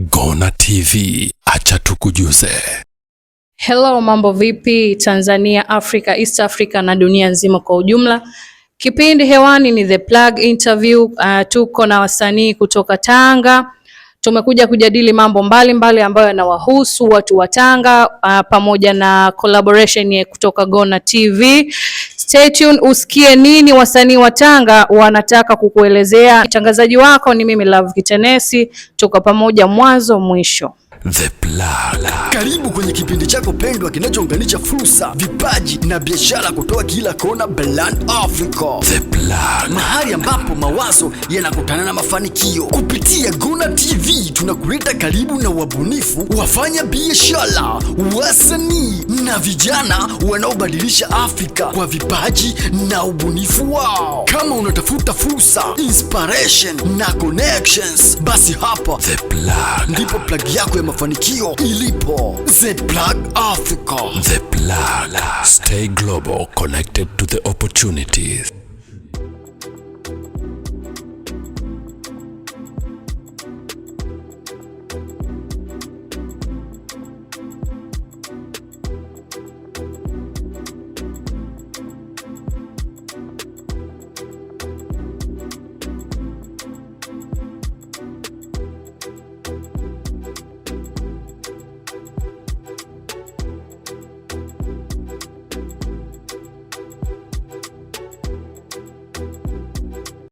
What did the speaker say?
Gonna TV, acha tukujuze. Hello, mambo vipi Tanzania, Afrika, East Africa na dunia nzima kwa ujumla. Kipindi hewani ni The Plug Interview. Tuko na wasanii kutoka Tanga. Tumekuja kujadili mambo mbalimbali ambayo yanawahusu watu wa Tanga, pamoja na collaboration kutoka Gonna TV. Stay tuned usikie nini wasanii wa Tanga wanataka kukuelezea. Mtangazaji wako ni mimi Love Kitenesi, tuko pamoja mwanzo mwisho. The Plug. Karibu kwenye kipindi chako pendwa kinachounganisha fursa, vipaji na biashara kutoka kila kona barani Afrika. The Plug. Mahali ambapo mawazo yanakutana na mafanikio. Kupitia Gonna TV tunakuleta karibu na wabunifu, wafanya biashara, wasanii na vijana wanaobadilisha Afrika kwa vipaji na ubunifu wao. Kama unatafuta fursa, inspiration na connections, basi hapa The Plug ndipo plug yako ya mafanikio ilipo. The Plug Africa. The Plug. Stay global, connected to the opportunities.